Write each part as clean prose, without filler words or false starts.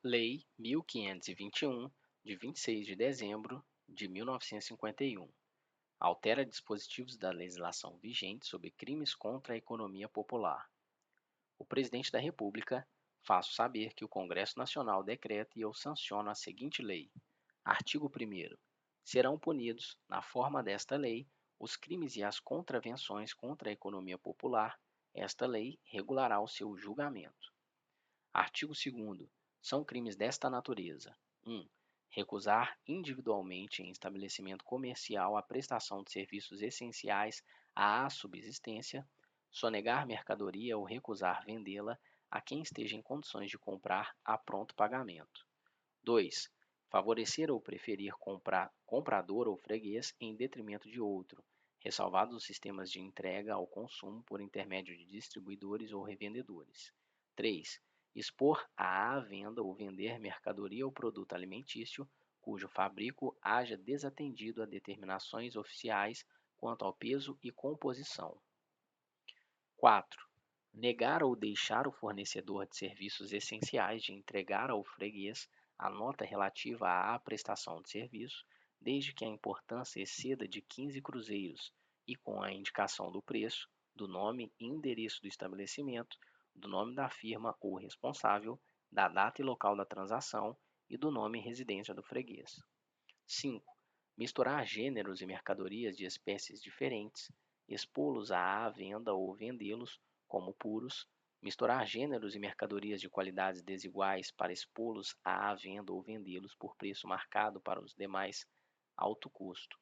Lei 1521, de 26 de dezembro de 1951, altera dispositivos da legislação vigente sobre crimes contra a economia popular. O Presidente da República faço saber que o Congresso Nacional decreta e eu sanciono a seguinte lei. Artigo 1º. Serão punidos, na forma desta lei, os crimes e as contravenções contra a economia popular. Esta lei regulará o seu julgamento. Artigo 2º. São crimes desta natureza: 1. Recusar individualmente em estabelecimento comercial a prestação de serviços essenciais à subsistência, sonegar mercadoria ou recusar vendê-la a quem esteja em condições de comprar a pronto pagamento. 2. Favorecer ou preferir comprador ou freguês em detrimento de outro, ressalvados os sistemas de entrega ao consumo por intermédio de distribuidores ou revendedores. 3. Expor à venda ou vender mercadoria ou produto alimentício cujo fabrico haja desatendido a determinações oficiais quanto ao peso e composição. 4. Negar ou deixar o fornecedor de serviços essenciais de entregar ao freguês a nota relativa à prestação de serviço, desde que a importância exceda de 15 cruzeiros e com a indicação do preço, do nome e endereço do estabelecimento, do nome da firma ou responsável, da data e local da transação e do nome e residência do freguês. 5. Misturar gêneros e mercadorias de espécies diferentes, expô-los à venda ou vendê-los como puros, misturar gêneros e mercadorias de qualidades desiguais para expô-los à venda ou vendê-los por preço marcado para os demais alto custo.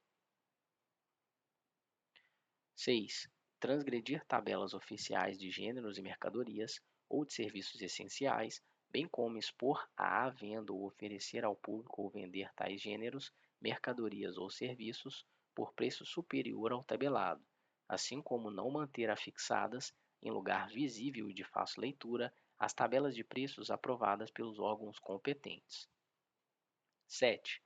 6. Transgredir tabelas oficiais de gêneros e mercadorias ou de serviços essenciais, bem como expor à venda ou oferecer ao público ou vender tais gêneros, mercadorias ou serviços por preço superior ao tabelado, assim como não manter afixadas, em lugar visível e de fácil leitura, as tabelas de preços aprovadas pelos órgãos competentes. 7.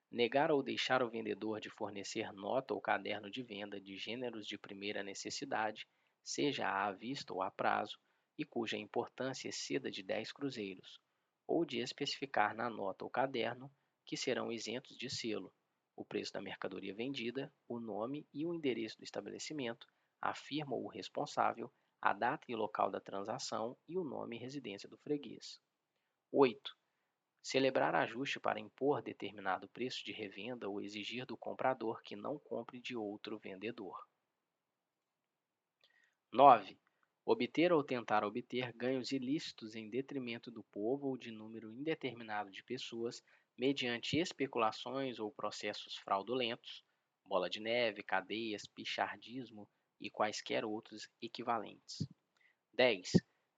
Negar ou deixar o vendedor de fornecer nota ou caderno de venda de gêneros de primeira necessidade, seja à vista ou a prazo, e cuja importância exceda de 10 cruzeiros, ou de especificar na nota ou caderno que serão isentos de selo, o preço da mercadoria vendida, o nome e o endereço do estabelecimento, a firma ou responsável, a data e local da transação e o nome e residência do freguês. 8. Celebrar ajuste para impor determinado preço de revenda ou exigir do comprador que não compre de outro vendedor. 9. Obter ou tentar obter ganhos ilícitos em detrimento do povo ou de número indeterminado de pessoas mediante especulações ou processos fraudulentos, bola de neve, cadeias, pichardismo e quaisquer outros equivalentes. 10.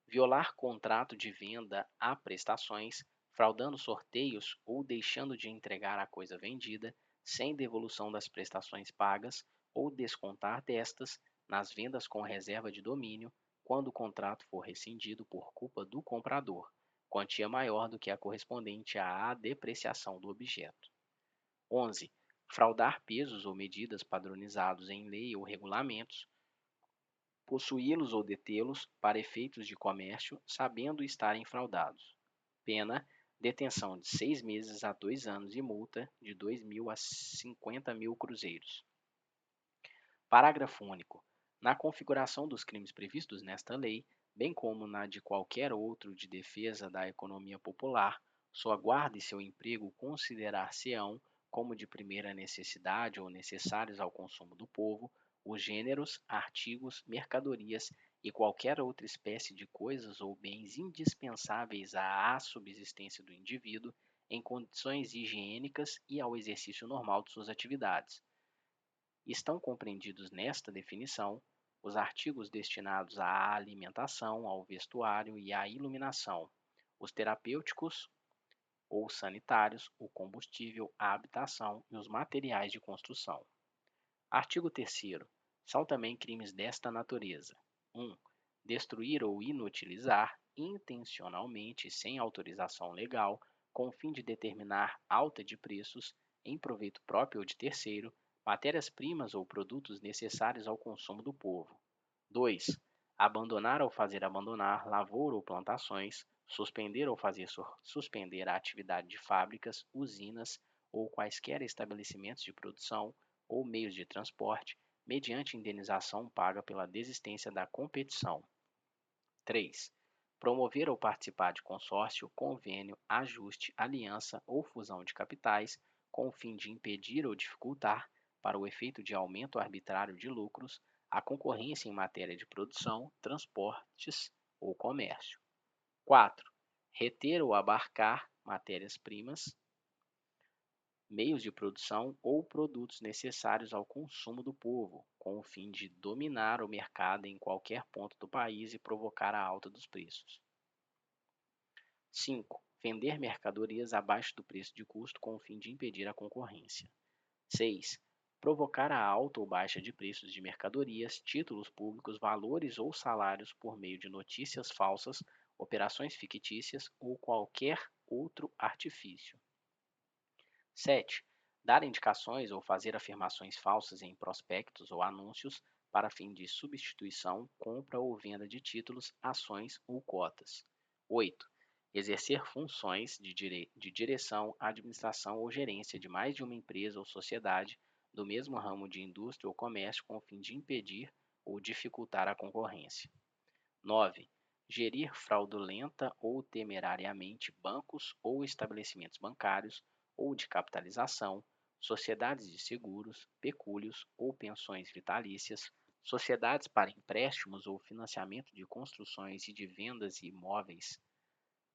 Violar contrato de venda a prestações, fraudando sorteios ou deixando de entregar a coisa vendida, sem devolução das prestações pagas ou descontar destas nas vendas com reserva de domínio, quando o contrato for rescindido por culpa do comprador, quantia maior do que a correspondente à depreciação do objeto. 11. Fraudar pesos ou medidas padronizados em lei ou regulamentos, possuí-los ou detê-los para efeitos de comércio, sabendo estarem fraudados. Pena: detenção de 6 meses a 2 anos e multa de 2.000 a 50.000 cruzeiros. Parágrafo único. Na configuração dos crimes previstos nesta lei, bem como na de qualquer outro de defesa da economia popular, sua guarda e seu emprego considerar-se-ão como de primeira necessidade ou necessários ao consumo do povo, os gêneros, artigos, mercadorias e qualquer outra espécie de coisas ou bens indispensáveis à subsistência do indivíduo em condições higiênicas e ao exercício normal de suas atividades. Estão compreendidos nesta definição os artigos destinados à alimentação, ao vestuário e à iluminação, os terapêuticos ou sanitários, o combustível, a habitação e os materiais de construção. Artigo 3º. São também crimes desta natureza: 1. Destruir ou inutilizar, intencionalmente sem autorização legal, com o fim de determinar alta de preços, em proveito próprio ou de terceiro, matérias-primas ou produtos necessários ao consumo do povo. 2. Abandonar ou fazer abandonar lavoura ou plantações, suspender ou fazer suspender a atividade de fábricas, usinas ou quaisquer estabelecimentos de produção ou meios de transporte, mediante indenização paga pela desistência da competição. 3. Promover ou participar de consórcio, convênio, ajuste, aliança ou fusão de capitais, com o fim de impedir ou dificultar, para o efeito de aumento arbitrário de lucros, a concorrência em matéria de produção, transportes ou comércio. 4. Reter ou abarcar matérias-primas, meios de produção ou produtos necessários ao consumo do povo, com o fim de dominar o mercado em qualquer ponto do país e provocar a alta dos preços. 5. Vender mercadorias abaixo do preço de custo com o fim de impedir a concorrência. 6. Provocar a alta ou baixa de preços de mercadorias, títulos públicos, valores ou salários por meio de notícias falsas, operações fictícias ou qualquer outro artifício. 7. Dar indicações ou fazer afirmações falsas em prospectos ou anúncios para fim de substituição, compra ou venda de títulos, ações ou cotas. 8. Exercer funções de direção, administração ou gerência de mais de uma empresa ou sociedade do mesmo ramo de indústria ou comércio com o fim de impedir ou dificultar a concorrência. 9. Gerir fraudulenta ou temerariamente bancos ou estabelecimentos bancários ou de capitalização, sociedades de seguros, pecúlios ou pensões vitalícias, sociedades para empréstimos ou financiamento de construções e de vendas de imóveis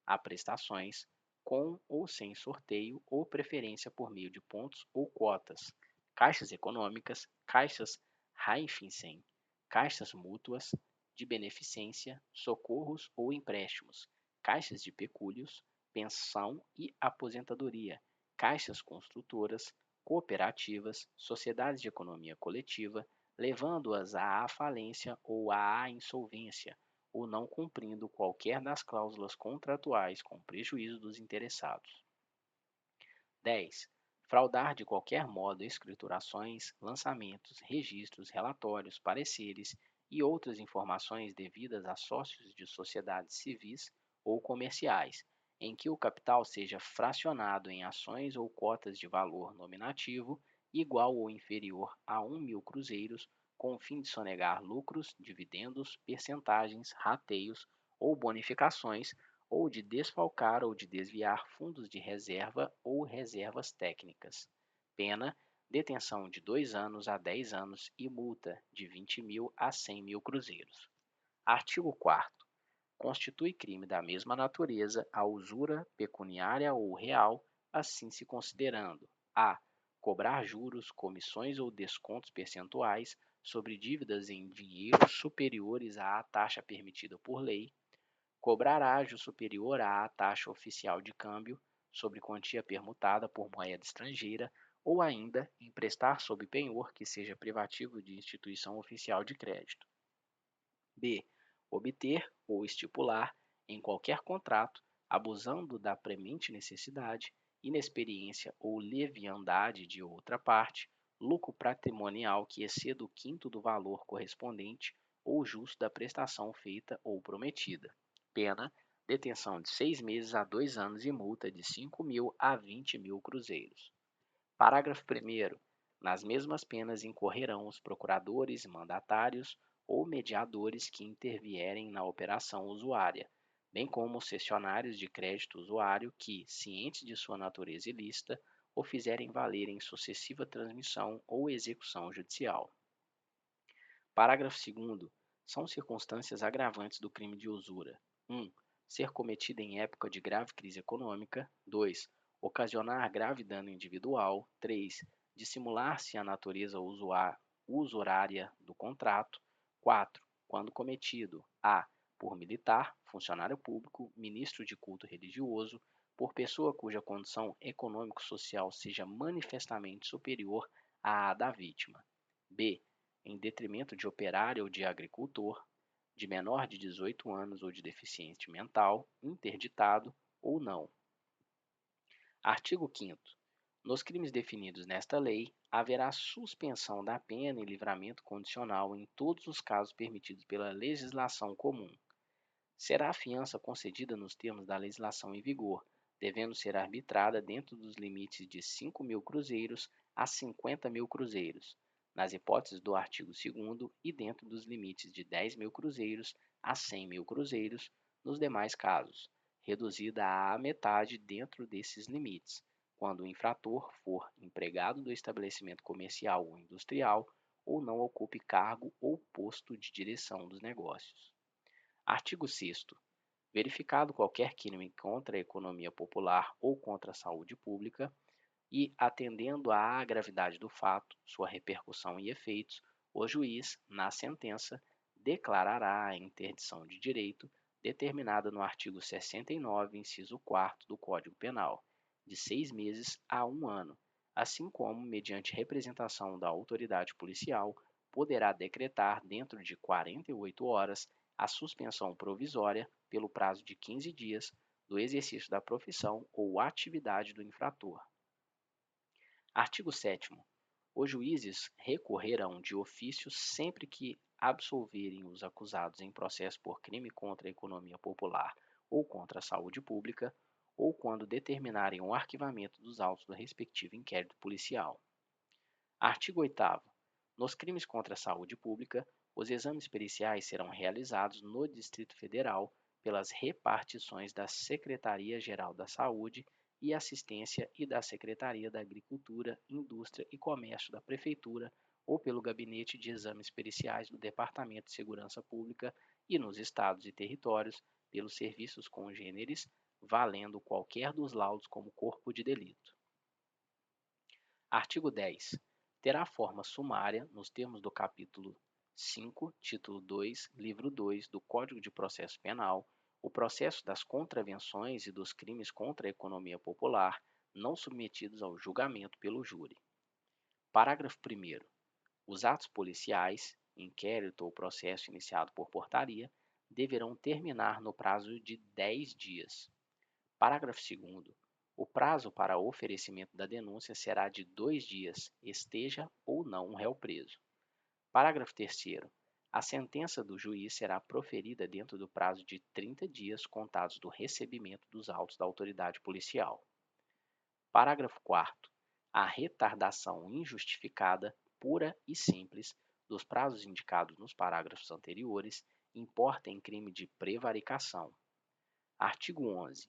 a prestações, com ou sem sorteio ou preferência por meio de pontos ou cotas, caixas econômicas, caixas Raiffeisen, caixas mútuas, de beneficência, socorros ou empréstimos, caixas de pecúlios, pensão e aposentadoria, caixas construtoras, cooperativas, sociedades de economia coletiva, levando-as à falência ou à insolvência, ou não cumprindo qualquer das cláusulas contratuais com prejuízo dos interessados. 10. Fraudar de qualquer modo escriturações, lançamentos, registros, relatórios, pareceres e outras informações devidas a sócios de sociedades civis ou comerciais, em que o capital seja fracionado em ações ou cotas de valor nominativo igual ou inferior a 1.000 cruzeiros, com o fim de sonegar lucros, dividendos, percentagens, rateios ou bonificações, ou de desfalcar ou de desviar fundos de reserva ou reservas técnicas. Pena: detenção de 2 anos a 10 anos e multa de 20.000 a 100.000 cruzeiros. Artigo 4º. Constitui crime da mesma natureza a usura pecuniária ou real, assim se considerando: a. Cobrar juros, comissões ou descontos percentuais sobre dívidas em dinheiro superiores à taxa permitida por lei, cobrar ágio superior à taxa oficial de câmbio sobre quantia permutada por moeda estrangeira ou ainda emprestar sob penhor que seja privativo de instituição oficial de crédito. B. Obter ou estipular em qualquer contrato, abusando da premente necessidade, inexperiência ou leviandade de outra parte, lucro patrimonial que exceda o quinto do valor correspondente ou justo da prestação feita ou prometida. Pena: detenção de 6 meses a 2 anos e multa de 5.000 a 20.000 cruzeiros. Parágrafo 1º. Nas mesmas penas incorrerão os procuradores, mandatários ou mediadores que intervierem na operação usuária, bem como os cessionários de crédito usuário que, cientes de sua natureza ilícita, o fizerem valer em sucessiva transmissão ou execução judicial. Parágrafo 2º. São circunstâncias agravantes do crime de usura: 1. Ser cometida em época de grave crise econômica. 2. Ocasionar grave dano individual. 3. Dissimular-se a natureza usurária do contrato. 4. Quando cometido: a. Por militar, funcionário público, ministro de culto religioso, por pessoa cuja condição econômico-social seja manifestamente superior à da vítima. b. Em detrimento de operário ou de agricultor, de menor de 18 anos ou de deficiente mental, interditado ou não. Artigo 5º. Nos crimes definidos nesta lei, haverá suspensão da pena e livramento condicional em todos os casos permitidos pela legislação comum. Será a fiança concedida nos termos da legislação em vigor, devendo ser arbitrada dentro dos limites de 5.000 cruzeiros a 50.000 cruzeiros, nas hipóteses do artigo 2º, e dentro dos limites de 10.000 cruzeiros a 100.000 cruzeiros, nos demais casos, reduzida à metade dentro desses limites, quando o infrator for empregado do estabelecimento comercial ou industrial ou não ocupe cargo ou posto de direção dos negócios. Artigo 6º. Verificado qualquer crime contra a economia popular ou contra a saúde pública, e atendendo à gravidade do fato, sua repercussão e efeitos, o juiz, na sentença, declarará a interdição de direito determinada no artigo 69, inciso 4 do Código Penal, de 6 meses a 1 ano, assim como, mediante representação da autoridade policial, poderá decretar, dentro de 48 horas, a suspensão provisória, pelo prazo de 15 dias, do exercício da profissão ou atividade do infrator. Artigo 7º. Os juízes recorrerão de ofício sempre que absolverem os acusados em processo por crime contra a economia popular ou contra a saúde pública, ou quando determinarem o arquivamento dos autos do respectivo inquérito policial. Artigo 8º. Nos crimes contra a saúde pública, os exames periciais serão realizados no Distrito Federal pelas repartições da Secretaria-Geral da Saúde e Assistência e da Secretaria da Agricultura, Indústria e Comércio da Prefeitura ou pelo Gabinete de Exames Periciais do Departamento de Segurança Pública e nos estados e territórios pelos serviços congêneres, valendo qualquer dos laudos como corpo de delito. Artigo 10. Terá forma sumária, nos termos do capítulo 5, título 2, livro 2 do Código de Processo Penal, o processo das contravenções e dos crimes contra a economia popular não submetidos ao julgamento pelo júri. Parágrafo 1º. Os atos policiais, inquérito ou processo iniciado por portaria, deverão terminar no prazo de 10 dias. Parágrafo 2º. O prazo para oferecimento da denúncia será de 2 dias, esteja ou não o réu preso. Parágrafo 3º. A sentença do juiz será proferida dentro do prazo de 30 dias contados do recebimento dos autos da autoridade policial. Parágrafo 4º. A retardação injustificada, pura e simples, dos prazos indicados nos parágrafos anteriores importa em crime de prevaricação. Artigo 11.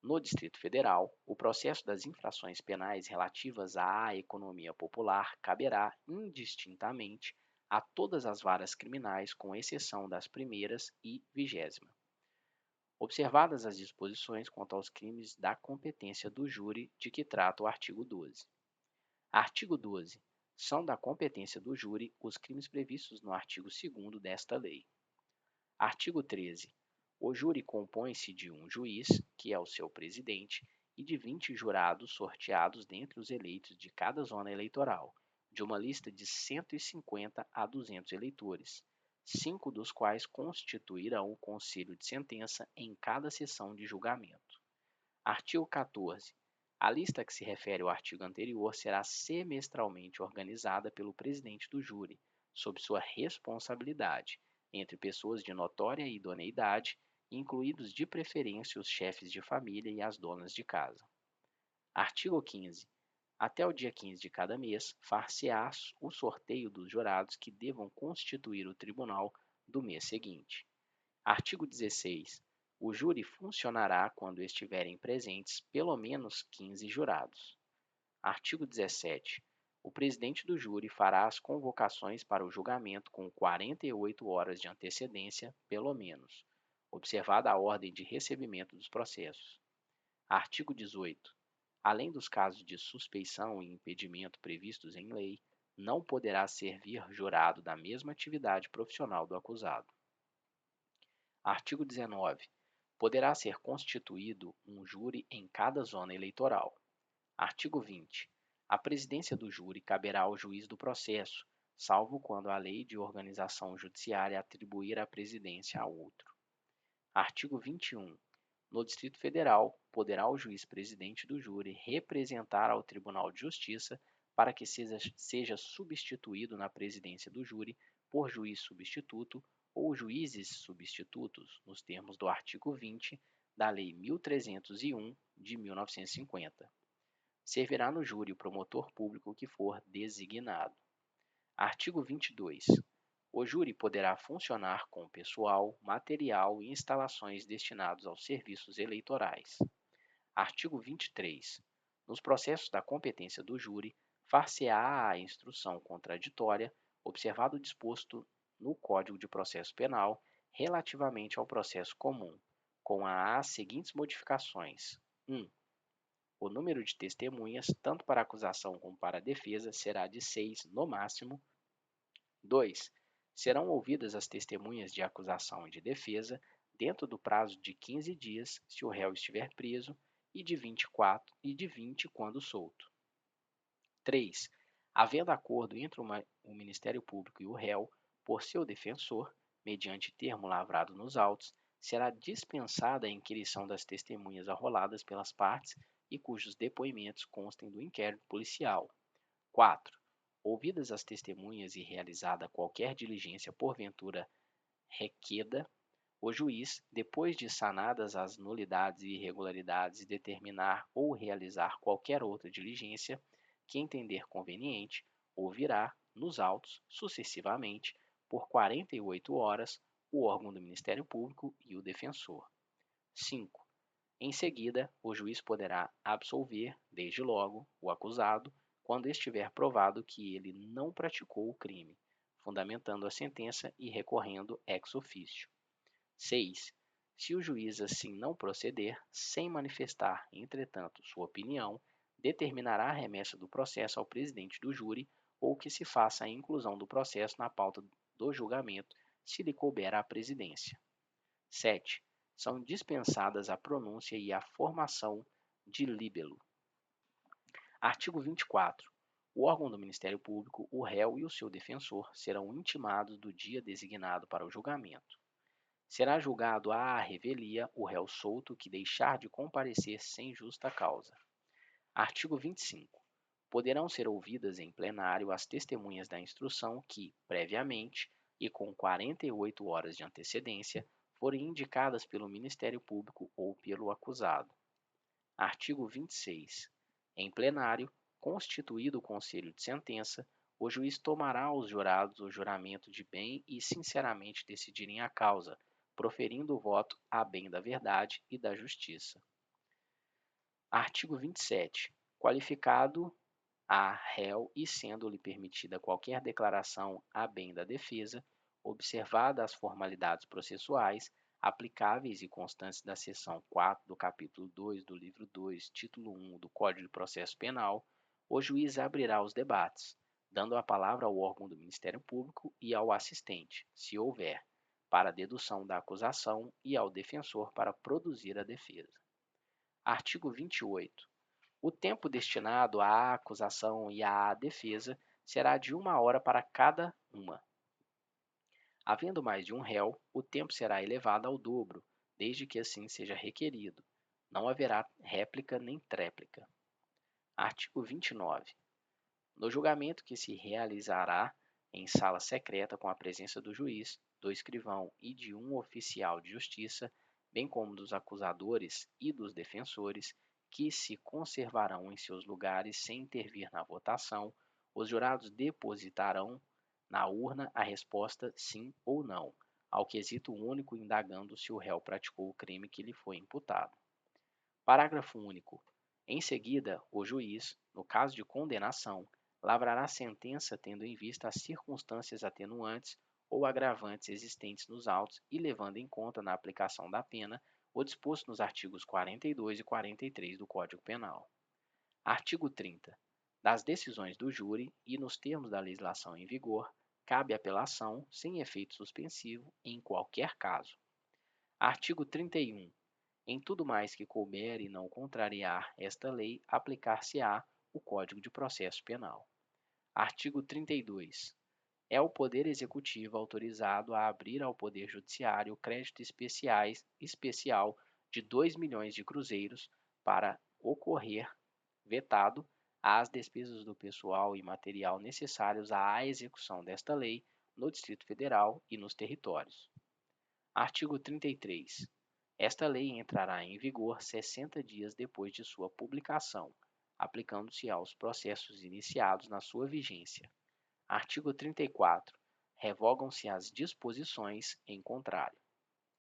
No Distrito Federal, o processo das infrações penais relativas à economia popular caberá indistintamente a todas as varas criminais, com exceção das primeira e 20ª, observadas as disposições quanto aos crimes da competência do júri de que trata o artigo 12. Artigo 12. São da competência do júri os crimes previstos no artigo 2º desta lei. Artigo 13. O júri compõe-se de um juiz, que é o seu presidente, e de 20 jurados sorteados dentre os eleitos de cada zona eleitoral, de uma lista de 150 a 200 eleitores, 5 dos quais constituirão o conselho de sentença em cada sessão de julgamento. Artigo 14. A lista a que se refere o artigo anterior será semestralmente organizada pelo presidente do júri, sob sua responsabilidade, entre pessoas de notória idoneidade, incluídos de preferência os chefes de família e as donas de casa. Artigo 15. Até o dia 15 de cada mês, far-se-á o sorteio dos jurados que devam constituir o tribunal do mês seguinte. Artigo 16. O júri funcionará quando estiverem presentes pelo menos 15 jurados. Artigo 17. O presidente do júri fará as convocações para o julgamento com 48 horas de antecedência, pelo menos, observada a ordem de recebimento dos processos. Artigo 18. Além dos casos de suspeição e impedimento previstos em lei, não poderá servir jurado da mesma atividade profissional do acusado. Artigo 19. Poderá ser constituído um júri em cada zona eleitoral. Artigo 20. A presidência do júri caberá ao juiz do processo, salvo quando a lei de organização judiciária atribuir a presidência a outro. Artigo 21. No Distrito Federal, poderá o juiz presidente do júri representar ao Tribunal de Justiça para que seja substituído na presidência do júri por juiz substituto ou juízes substitutos, nos termos do artigo 20 da Lei 1301 de 1950. Servirá no júri o promotor público que for designado. Artigo 22. O júri poderá funcionar com pessoal, material e instalações destinados aos serviços eleitorais. Artigo 23. Nos processos da competência do júri, far-se-á a instrução contraditória, observado o disposto no Código de Processo Penal relativamente ao processo comum, com as seguintes modificações: 1. O número de testemunhas, tanto para a acusação como para a defesa, será de 6 no máximo. 2. Serão ouvidas as testemunhas de acusação e de defesa dentro do prazo de 15 dias, se o réu estiver preso, e de 24 e de 20 quando solto. 3. Havendo acordo entre o Ministério Público e o réu, por seu defensor, mediante termo lavrado nos autos, será dispensada a inquirição das testemunhas arroladas pelas partes e cujos depoimentos constem do inquérito policial. 4. Ouvidas as testemunhas e realizada qualquer diligência porventura requeda, o juiz, depois de sanadas as nulidades e irregularidades, determinar ou realizar qualquer outra diligência que entender conveniente, ouvirá, nos autos, sucessivamente, por 48 horas, o órgão do Ministério Público e o defensor. 5. Em seguida, o juiz poderá absolver, desde logo, o acusado, quando estiver provado que ele não praticou o crime, fundamentando a sentença e recorrendo ex officio. 6. Se o juiz assim não proceder, sem manifestar, entretanto, sua opinião, determinará a remessa do processo ao presidente do júri ou que se faça a inclusão do processo na pauta do julgamento, se lhe couber à presidência. 7. São dispensadas a pronúncia e a formação de líbelo. Artigo 24. O órgão do Ministério Público, o réu e o seu defensor serão intimados do dia designado para o julgamento. Será julgado à revelia o réu solto que deixar de comparecer sem justa causa. Artigo 25. Poderão ser ouvidas em plenário as testemunhas da instrução que, previamente e com 48 horas de antecedência, forem indicadas pelo Ministério Público ou pelo acusado. Artigo 26. Em plenário, constituído o conselho de sentença, o juiz tomará aos jurados o juramento de bem e sinceramente decidirem a causa, proferindo o voto a bem da verdade e da justiça. Artigo 27. Qualificado a réu e sendo-lhe permitida qualquer declaração a bem da defesa, observadas as formalidades processuais aplicáveis e constantes da seção 4 do capítulo 2 do livro 2, título 1 do Código de Processo Penal, o juiz abrirá os debates, dando a palavra ao órgão do Ministério Público e ao assistente, se houver, para a dedução da acusação e ao defensor para produzir a defesa. Artigo 28. O tempo destinado à acusação e à defesa será de 1 hora para cada uma. Havendo mais de um réu, o tempo será elevado ao dobro, desde que assim seja requerido. Não haverá réplica nem tréplica. Artigo 29. No julgamento que se realizará em sala secreta com a presença do juiz, do escrivão e de um oficial de justiça, bem como dos acusadores e dos defensores, que se conservarão em seus lugares sem intervir na votação, os jurados depositarão na urna a resposta sim ou não, ao quesito único indagando se o réu praticou o crime que lhe foi imputado. Parágrafo único. Em seguida, o juiz, no caso de condenação, lavrará sentença tendo em vista as circunstâncias atenuantes ou agravantes existentes nos autos e levando em conta na aplicação da pena o disposto nos artigos 42 e 43 do Código Penal. Artigo 30. Das decisões do júri e nos termos da legislação em vigor, cabe apelação sem efeito suspensivo em qualquer caso. Artigo 31. Em tudo mais que couber e não contrariar esta lei, aplicar-se-á o Código de Processo Penal. Artigo 32. É o Poder Executivo autorizado a abrir ao Poder Judiciário crédito especial de 2 milhões de cruzeiros para ocorrer vetado às despesas do pessoal e material necessários à execução desta lei, no Distrito Federal e nos territórios. Artigo 33. Esta lei entrará em vigor 60 dias depois de sua publicação, aplicando-se aos processos iniciados na sua vigência. Artigo 34. Revogam-se as disposições em contrário.